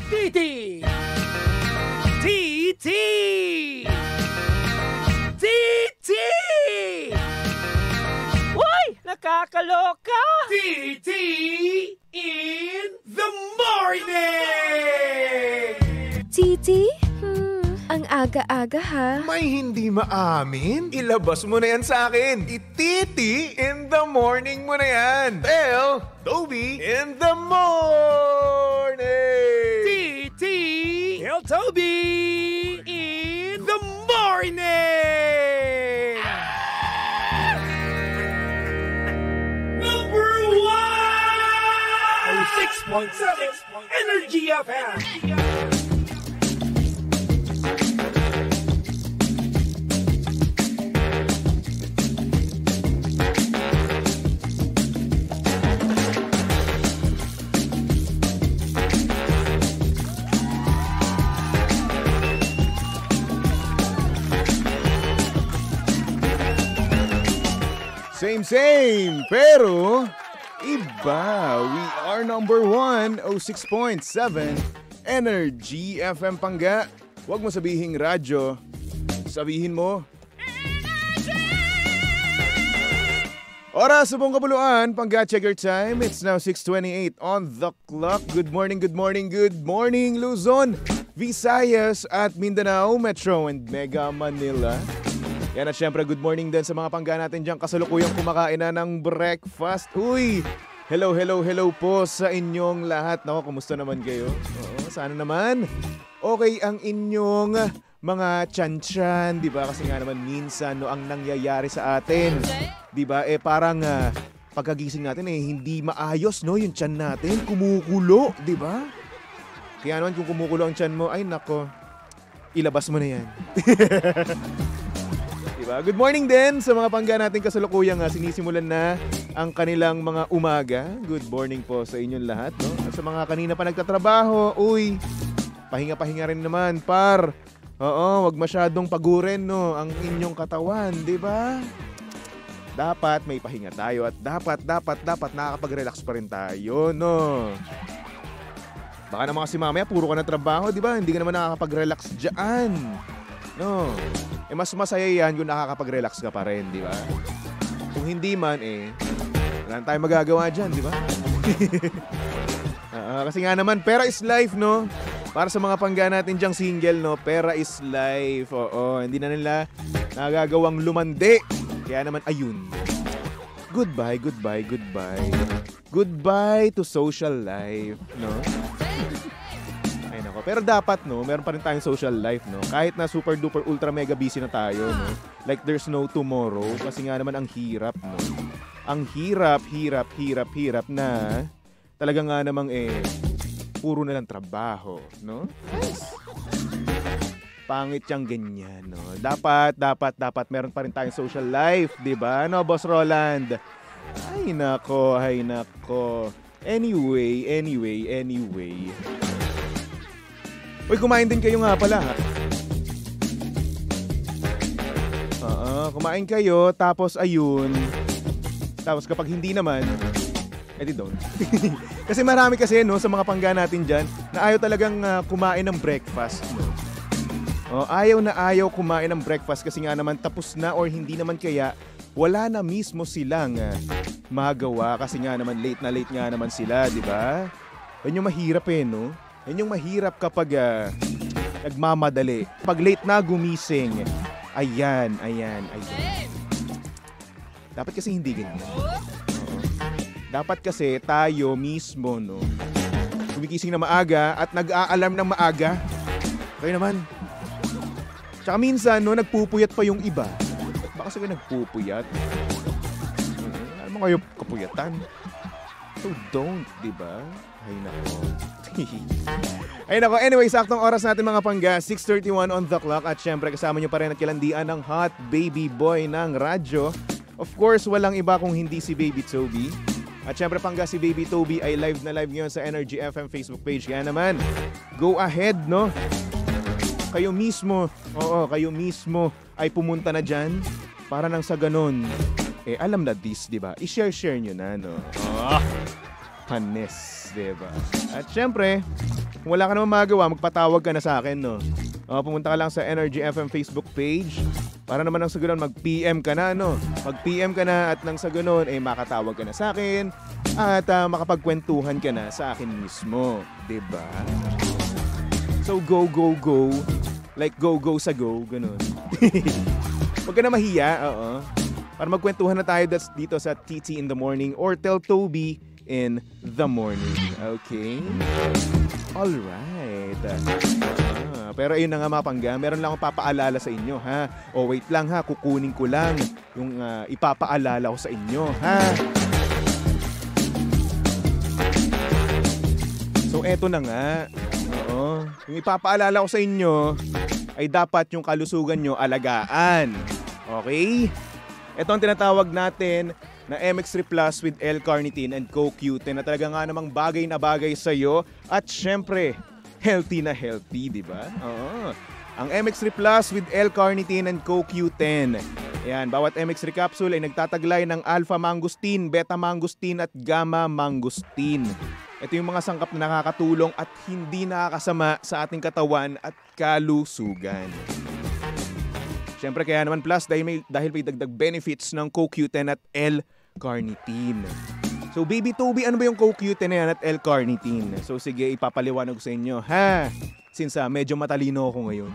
Titi! Titi! Titi! Uy! Nakakaloka! Titi in the morning! Titi? Ang aga-aga ha. May hindi maamin? Ilabas mo na yan sa akin. Ititi in the morning mo na yan. Tell Toby in the morning. Titi! Tell Toby in the morning! Number 1! 6.7 Energy FM! Same, pero iba. We are number 1, 06.7 Energy FM Pangga. Huwag mo sabihing radyo. Sabihin mo oras sa buong kabuluan, Pangga, check your time. It's now 6:28 on the clock. Good morning, good morning, good morning, Luzon, Visayas at Mindanao, Metro and Mega Manila. Yan at syempre, good morning din sa mga Pangga natin dyan kasalukuyang kumakain na ng breakfast. Uy! Hello po sa inyong lahat. Nako, kumusta naman kayo? Oo, sana naman okay ang inyong mga tiyan-tiyan, di ba? Kasi nga naman minsan ang nangyayari sa atin, di ba? Parang pagkagising natin hindi maayos, no? Yung tiyan natin, kumukulo, di ba? Kaya naman kung kumukulo ang tiyan mo, ay nako, ilabas mo na yan. Diba? Good morning din sa mga Pangga natin kasalukuyang sinisimulan na ang kanilang mga umaga. Good morning po sa inyong lahat, no? At sa mga kanina pa nagtatrabaho, uy, pahinga-pahinga rin naman, par. Oo, wag masyadong pagurin, no, ang inyong katawan, di ba? Dapat may pahinga tayo at dapat nakakapag-relax pa rin tayo, no? Baka naman kasi mamaya puro ka na trabaho, di ba? Hindi ka naman nakakapag-relax dyan. No. Mas masaya yan kung nakakapag-relax ka pa rin, di ba? Kung hindi man, wala tayong magagawa dyan, di ba? Kasi nga naman, pera is life, no? Para sa mga Pangga natin dyang single, no? Pera is life. Oo, hindi na nila nagagawang lumandi. Kaya naman, ayun. Goodbye. Goodbye to social life, no? Pero dapat, no, meron pa rin tayong social life, no? Kahit na super duper ultra mega busy na tayo, no? Like there's no tomorrow kasi nga naman ang hirap, no? Ang hirap na talaga nga namang puro na lang trabaho, no? Pangit yang ganyan, no? Dapat meron pa rin tayong social life, 'di ba? No, Boss Roland. Ay nako. Anyway. Uy, kumain din kayo nga pala. Kumain kayo, tapos ayun. Tapos kapag hindi naman, edi don't. Kasi marami kasi, no, sa mga Pangga natin dyan, na ayaw talagang kumain ng breakfast. No? Ayaw kumain ng breakfast kasi nga naman tapos na or hindi naman kaya, wala na mismo silang magawa kasi nga naman late nga naman sila, di ba? Yan yung mahirap no? Yan yung mahirap kapag nagmamadali. Pag late na gumising, ayan. Dapat kasi hindi ganyan. Dapat kasi tayo mismo, no, gumigising na maaga at nag-a-alarm ng maaga. Kaya naman. Tsaka minsan, no, nagpupuyat pa yung iba. Baka sabi nagpupuyat. Ano mo kayo kapuyatan? So don't, diba? Ay nako. Anyway, saktong oras natin mga Pangga, 6:31 on the clock. At syempre kasama nyo pa rin at kilandian ng hot baby boy ng radyo. Of course, walang iba kung hindi si Baby Toby. At syempre Pangga, si Baby Toby ay live na live ngayon sa Energy FM Facebook page. Kaya naman, go ahead, no? Kayo mismo ay pumunta na dyan para nang sa ganun. Alam na this, diba? I-share nyo na, no? Panis, diba? At syempre, Kung wala ka naman magawa, magpatawag ka na sa akin, no? Pumunta ka lang sa Energy FM Facebook page para naman nang sa ganun mag-PM ka na, no? Mag-PM ka na at nang sa ganun, makatawag ka na sa akin at makapagkwentuhan ka na sa akin mismo. Diba? So, go, go, go. Like go, go sa go. Ganun. Huwag ka na mahiya, oo. Para magkwentuhan na tayo dito sa TT in the Morning or Tell Toby in the Morning. Okay? Alright. Pero ayun na nga mga pangga, meron lang akong papaalala sa inyo, ha? O wait lang ha, kukunin ko lang yung ipapaalala ko sa inyo, ha? So eto na nga. Oo. Yung ipapaalala ko sa inyo ay dapat yung kalusugan nyo alagaan. Okay? Ito ang tinatawag natin na MX3 Plus with L-Carnitine and CoQ10 na talaga nga namang bagay na bagay sa'yo at syempre, healthy na healthy, di ba? Oo. Ang MX3 Plus with L-Carnitine and CoQ10. Ayan, bawat MX3 capsule ay nagtataglay ng alpha-mangosteen, beta-mangosteen at gamma-mangosteen. Ito yung mga sangkap na nakakatulong at hindi nakakasama sa ating katawan at kalusugan. Siyempre kaya naman plus dahil may dagdag benefits ng CoQ10 at L-Carnitine. So baby Toby, ano ba yung CoQ10 na yan at L-Carnitine? So sige, ipapaliwanag ko sa inyo, ha? Since medyo matalino ako ngayon.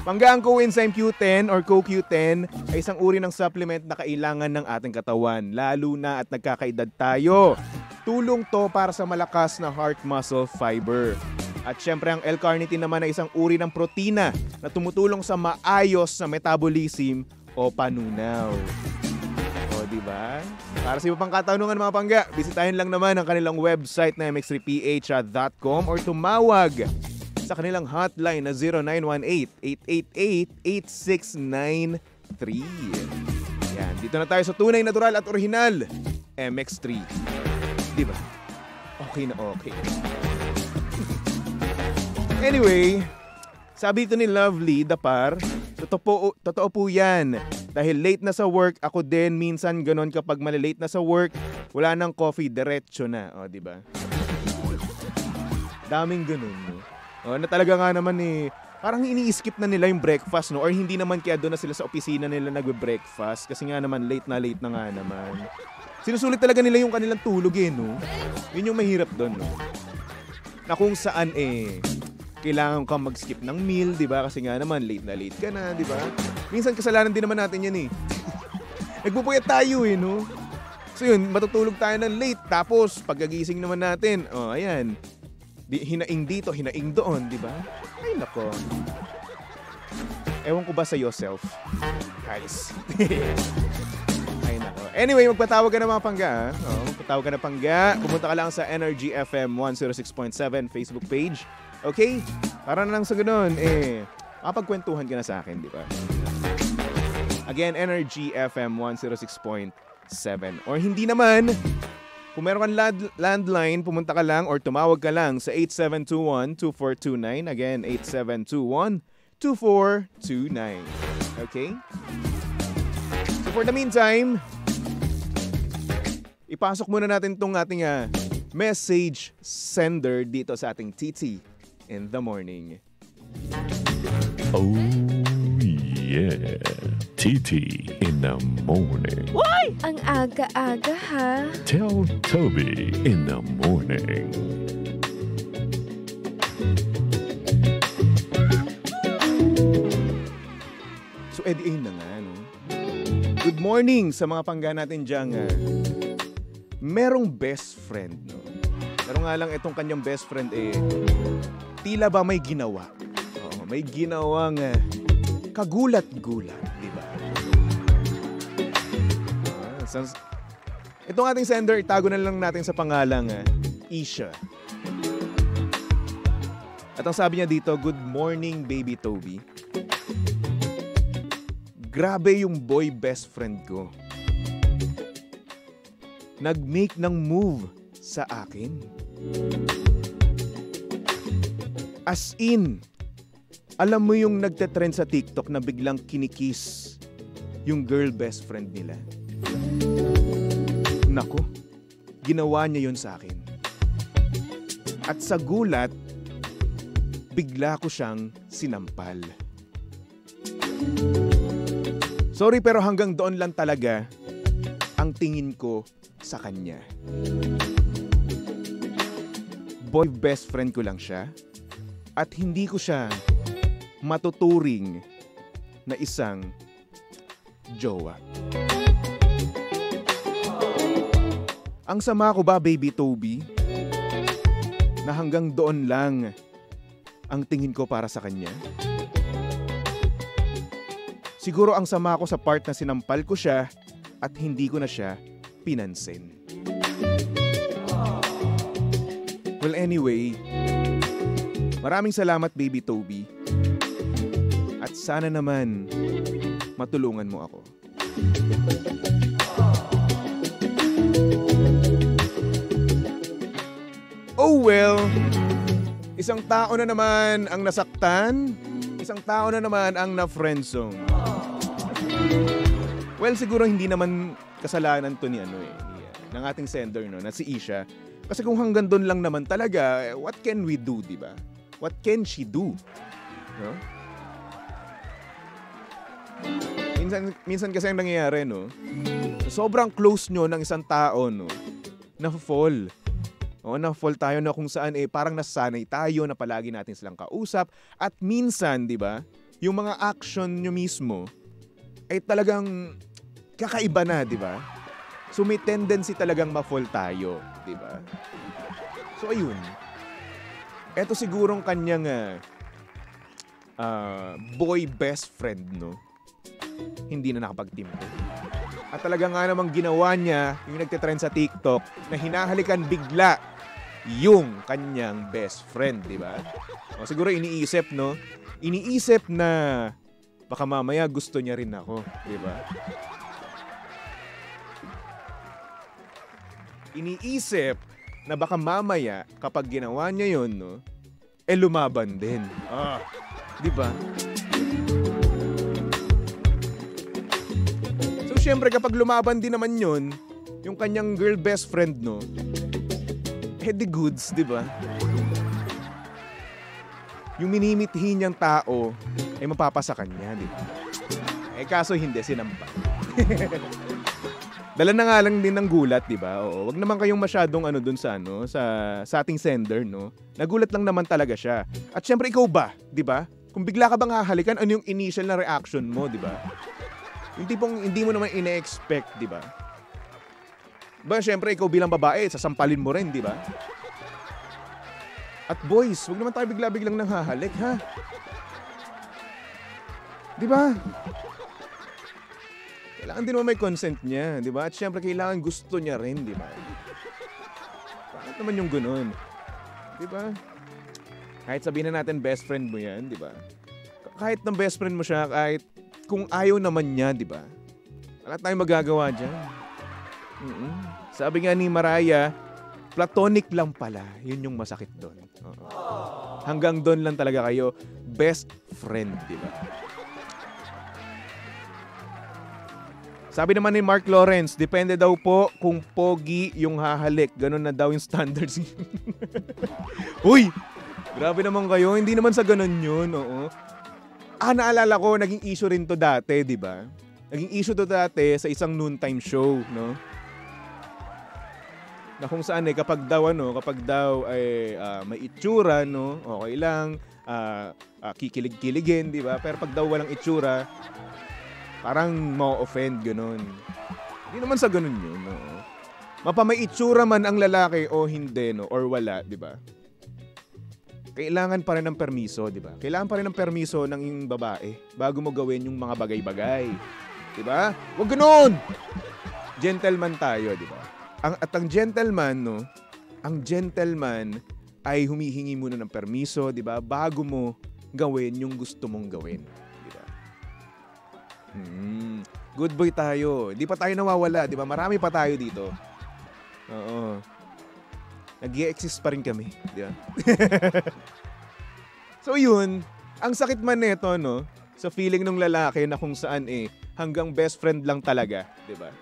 Panggaang coenzyme Q10 or CoQ10 ay isang uri ng supplement na kailangan ng ating katawan, lalo na at nagkakaedad tayo. Tulong to para sa malakas na heart muscle fiber. At syempre ang L-Carnitine naman ay isang uri ng protina na tumutulong sa maayos na metabolism o panunaw. O, diba? Para sa iba pang katanungan mga pangga, bisitahin lang naman ang kanilang website na mx3ph.com or tumawag sa kanilang hotline na 0918-888-8693. Yan, dito na tayo sa tunay, natural at original MX3. Diba? Okay na okay. Anyway, sabi ito ni Lovely Dapar, totoo po yan. Dahil late na sa work, ako din minsan ganon kapag malilate na sa work, wala nang coffee, diretso na. O, diba? Daming ganon, no? O, na talaga nga naman parang ini-skip na nila yung breakfast, no? Or hindi naman kaya doon na sila sa opisina nila nagbe-breakfast kasi nga naman late na nga naman. Sinusulit talaga nila yung kanilang tulog, no? Yun yung mahirap doon, no? Na kung saan kailangan kang mag-skip ng meal, di ba? Kasi nga naman, late ka na, di ba? Minsan kasalanan din naman natin yan, Nagpupuyat tayo, no? So yun, matutulog tayo ng late. Tapos, pagkagising naman natin, ayan, hinaing dito, hinaing doon, di ba? Ay, nako. Ewan ko ba sa yourself? Guys. Ay, nako. Anyway, magpatawag ka na mga pangga, ha? Magpatawag ka na pangga. Pumunta ka lang sa Energy FM 106.7 Facebook page. Okay? Para na lang sa ganun, makapagkwentuhan ka na sa akin, di ba? Again, Energy FM 106.7. Or hindi naman, kung meron kang landline, pumunta ka lang or tumawag ka lang sa 8721-2429. Again, 8721-2429. Okay? So for the meantime, ipasok muna natin itong ating message sender dito sa ating TT in the Morning. Oh yeah, TT in the Morning. Why? Ang aga-aga ha. Tell Toby in the Morning. So ayun na nga, no? Good morning sa mga pangga natin dyan. Merong best friend, no? Pero nga lang itong kanyang best friend tila ba may ginawa? Oo, may ginawang kagulat-gulat, di ba? Itong ating sender, itago na lang natin sa pangalang Isha. At ang sabi niya dito, good morning baby Toby. Grabe yung boy best friend ko. Nag-make ng move sa akin. As in, alam mo yung nagte-trend sa TikTok na biglang kinikiss yung girl best friend nila. Nako, ginawa niya yun sa akin. At sa gulat, bigla ko siyang sinampal. Sorry pero hanggang doon lang talaga ang tingin ko sa kanya. Boy best friend ko lang siya at hindi ko siya matuturing na isang jowa. Ang sama ko ba, Baby Toby? Na hanggang doon lang ang tingin ko para sa kanya? Siguro ang sama ko sa part na sinampal ko siya at hindi ko na siya pinansin. Well, anyway, maraming salamat, Baby Toby. At sana naman matulungan mo ako. Oh well, isang tao na naman ang nasaktan, isang tao na naman ang na-friendzone. Well, siguro hindi naman kasalanan to ni ng ating sender na si Isha. Kasi kung hanggang doon lang naman talaga, what can we do, di ba? What can she do? No? Minsan kasi ang nangyayari, no? Sobrang close nyo ng isang tao, no? Na-fall. Na-fall tayo na kung saan parang nasanay tayo na palagi natin silang kausap. At minsan, di ba, yung mga action nyo mismo ay talagang kakaiba na, di ba? So may tendency talagang ma-fall tayo, di ba? So ayun. Eto sigurong kanyang boy best friend, no? Hindi na nakapagtimpo. At talaga nga namang ginawa niya yung nagtitrend sa TikTok na hinahalikan bigla yung kanyang best friend, di ba? O siguro iniisip, no? Iniisip na baka mamaya gusto niya rin ako, di ba? Iniisip na baka mamaya kapag ginawa niya yun, no? Lumaban din. Di ba? So syempre kapag lumaban din naman yun, yung kanyang girl best friend, no? The goods, di ba? Yung minimithi niyang tao ay mapapasa kanya, di ba? Kaso hindi, sinampa. Dala na nga lang din ng gulat, di ba? Oo, wag naman kayong masyadong dun sa sa ating sender, no? Nagulat lang naman talaga siya. At syempre ikaw ba, di ba? Kung bigla ka bang hahalikan, ano yung initial na reaction mo, di ba? Yung tipong hindi mo naman ine-expect, di ba? Ba, syempre ikaw bilang babae, sasampalin mo rin, di ba? At boys, wag naman tayo bigla-biglang nanghahalik, ha? Di ba? Kailangan din mo may consent niya, di ba? At syempre kailangan gusto niya rin, di ba? Bakit naman yung ganun? Di ba? Kahit sabihin na natin best friend mo yan, di ba? Kahit ng best friend mo siya, kahit kung ayaw naman niya, di ba? Wala tayong magagawa dyan. Sabi nga ni Mariah, platonic lang pala. Yun yung masakit doon. Hanggang doon lang talaga kayo best friend, di ba? Sabi naman ni Mark Lawrence, depende daw po kung pogi yung hahalik. Ganun na daw yung standards. Uy! Grabe naman kayo. Hindi naman sa ganun yun. Oo. Naalala ko, naging issue rin to dati, di ba? Naging issue to dati sa isang noontime show, no? Na kung saan kapag daw ay may itsura, no, okay lang, kikilig-kiligin, di ba? Pero pag daw walang itsura, parang ma-offend, ganun. Hindi naman sa ganun yun, no. Mapa may itsura man ang lalaki o hindi, no, or wala, di ba? Kailangan pa rin ng permiso, di ba? Kailangan pa rin ng permiso ng yung babae bago mo gawin yung mga bagay-bagay. Di ba? Huwag ganun! Gentleman tayo, di ba? Ang gentleman, no? Ang gentleman ay humihingi muna ng permiso, di ba? Bago mo gawin yung gusto mong gawin. Di ba? Good boy tayo. Di pa tayo nawawala, di ba? Marami pa tayo dito. Oo. Nag-i-exist pa rin kami, di ba? So yun, ang sakit man nito, no? Sa feeling ng lalaki na kung saan hanggang best friend lang talaga, di ba?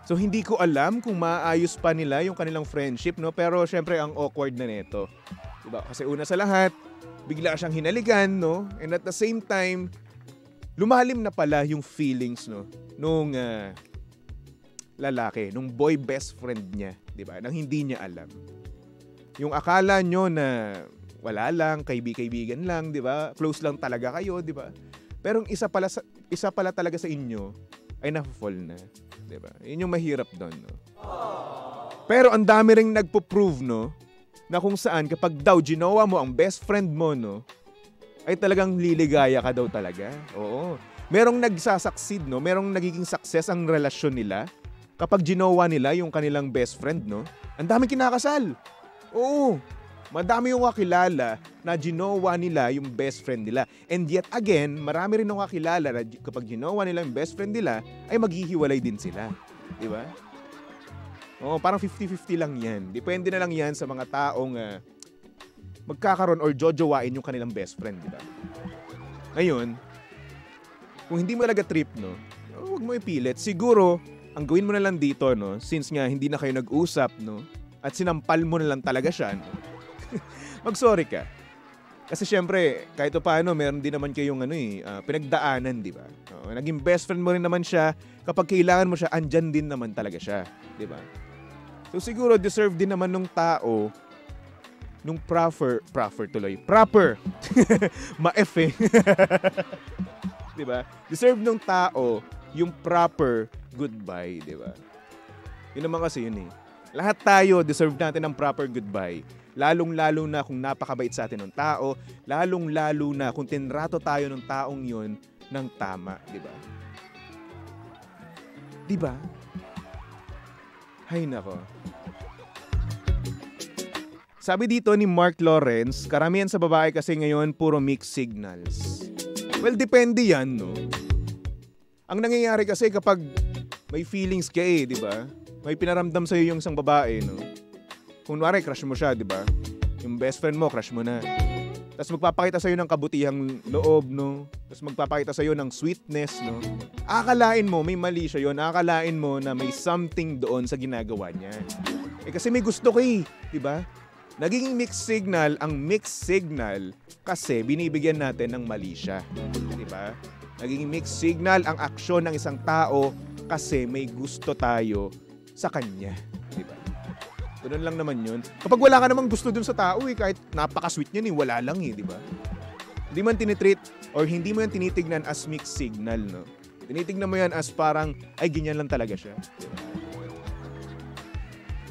So hindi ko alam kung maayos pa nila yung kanilang friendship, no? Pero syempre ang awkward na nito. Diba? Kasi una sa lahat, bigla siyang hinalikan, no? And at the same time, lumalim na pala yung feelings, no? Nung lalaki, nung boy best friend niya, diba? Nang hindi niya alam. Yung akala nyo na wala lang, kaibigan lang, diba? Close lang talaga kayo, diba? Pero isa pala talaga sa inyo ay na-fall na. Diba? Yun yung mahirap doon, no? Pero ang dami ring nagpo-prove, no? Na kung saan kapag daw ginawa mo ang best friend mo, no? Ay talagang liligaya ka daw talaga. Oo. Merong nagsasucceed, no? Merong nagiging success ang relasyon nila kapag ginawa nila yung kanilang best friend, no? Ang daming kinakasal. Oo. Madami yung kakilala na ginawa nila yung best friend nila. And yet again, marami rin yung kakilala na kapag ginawa nila yung best friend nila, ay maghihiwalay din sila. Di ba? Oo, parang 50-50 lang yan. Depende na lang yan sa mga taong magkakaroon or jojowain yung kanilang best friend. Di ba? Ngayon, kung hindi mo talaga trip, no, huwag mo ipilit. Siguro, ang gawin mo na lang dito, no, since nga hindi na kayo nag-usap, no, at sinampal mo na lang talaga siya, no, mag-sorry ka. Kasi syempre, kahit paano, meron din naman kayong pinagdaanan, di ba? Naging best friend mo rin naman siya. Kapag kailangan mo siya, andyan din naman talaga siya. Di ba? So siguro, deserve din naman nung tao, nung proper. Ma-F eh. Di ba? Deserve nung tao, yung proper goodbye, di ba? Yun naman kasi yun eh. Lahat tayo, deserve natin ng proper goodbye. Lalong-lalo na kung napakabait sa atin ng tao, lalong-lalo na kung tinrato tayo ng taong yun ng tama, di ba? Di ba? Hay nako. Sabi dito ni Mark Lawrence, karamihan sa babae kasi ngayon puro mixed signals. Well, depende yan, no? Ang nangyayari kasi kapag may feelings ka di ba? May pinaramdam sa'yo yung isang babae, no? Kunwari, crush mo siya, di ba? Yung best friend mo, crush mo na. Tapos magpapakita sa'yo ng kabutihang loob, no? Tapos magpapakita sa'yo ng sweetness, no? Akalain mo, may mali siya yun. Akalain mo na may something doon sa ginagawa niya. Kasi may gusto ka di ba? Naging mixed signal, ang mixed signal kasi binibigyan natin ng mali siya. Di ba? Naging mixed signal ang aksyon ng isang tao kasi may gusto tayo sa kanya. Di ba? Ganun lang naman yun. Kapag wala ka namang gusto dun sa tao kahit napaka-sweet niya wala lang di ba? Hindi man tinitreat or hindi mo yan tinitignan as mixed signal, no? Tinitignan mo yan as parang, ay, ganyan lang talaga siya. Diba?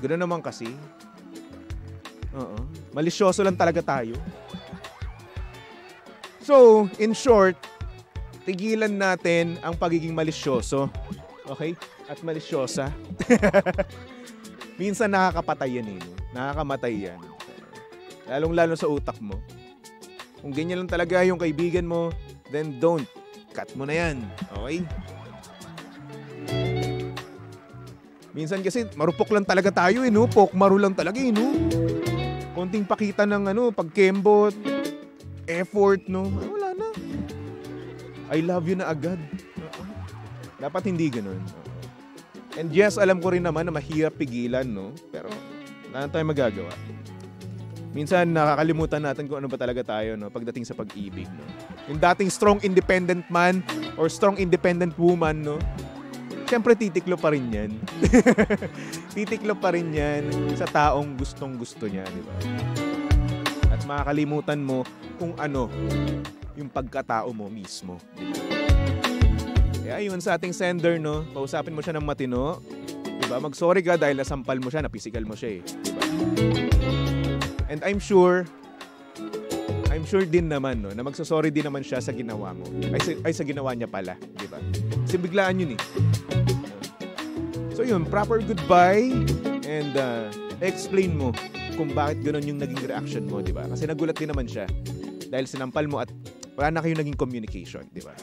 Ganun naman kasi. Malisyoso lang talaga tayo. So, in short, tigilan natin ang pagiging malisyoso. Okay? At malisyosa. Minsan nakakapatay yan Nakakamatay yan. Lalong-lalo sa utak mo. Kung ganyan lang talaga yung kaibigan mo, then don't. Cut mo na yan. Okay? Minsan kasi marupok lang talaga tayo no? Pokmaro lang talaga no? Konting pakita ng pagkembot, effort, no? Wala na. I love you na agad. Dapat hindi ganun. And yes, alam ko rin naman na mahirap pigilan, no? Pero wala na tayong magagawa. Minsan nakakalimutan natin kung ano ba talaga tayo, no? Pagdating sa pag-ibig, no? Yung dating strong independent man or strong independent woman, no? Siyempre titiklo pa rin yan. Titiklo pa rin yan sa taong gustong-gusto niya, di ba? At makakalimutan mo kung ano yung pagkatao mo mismo. Kaya yun sa ating sender, no? Pausapin mo siya ng matino. Diba? Mag-sorry ka dahil nasampal mo siya, napisikal mo siya Diba? And I'm sure din naman, no? Na magsasorry din naman siya sa ginawa mo. Ay sa ginawa niya pala. Diba? Kasi biglaan yun So yun, proper goodbye and explain mo kung bakit ganun yung naging reaction mo, diba? Kasi nagulat din naman siya dahil sinampal mo at wala na kayo naging communication, diba?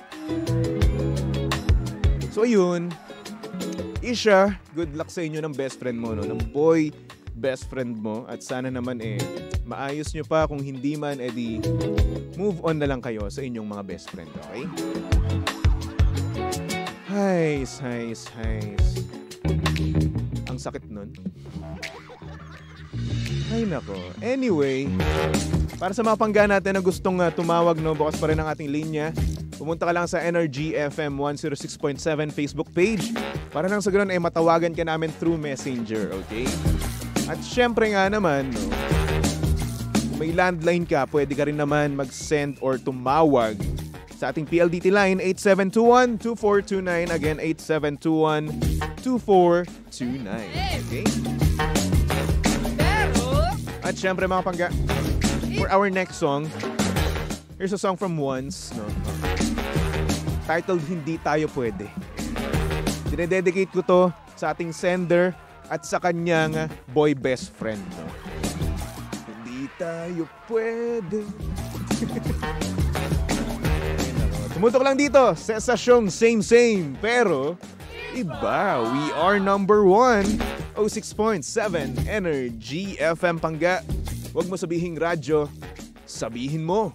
So yun, Isha, good luck sa inyo ng best friend mo, no? Ng boy best friend mo at sana naman maayos nyo pa, kung hindi man edi move on na lang kayo sa inyong mga best friend, okay? Highs. ang sakit nun. Ay nako. Anyway, para sa mga pangga natin na gustong tumawag, no, bukas pa rin ang ating linya. Pumunta ka lang sa Energy FM 106.7 Facebook page. Para nang sa ganun ay matawagan ka namin through Messenger, okay? At syempre nga naman, no, kung may landline ka, pwede ka rin naman mag-send or tumawag sa ating PLDT line 8721-2429. Again, 8721-2429. Okay? At syempre mga pangga, for our next song, here's a song from Once, no? Titled Hindi Tayo Pwede. Dinededicate ko to sa ating sender at sa kanyang boy best friend, no? Hindi tayo pwede. Tumutok lang dito sa estasyong same pero iba. We are number 1. 06.7 Energy FM Pangga. Huwag mo sabihing radyo, sabihin mo.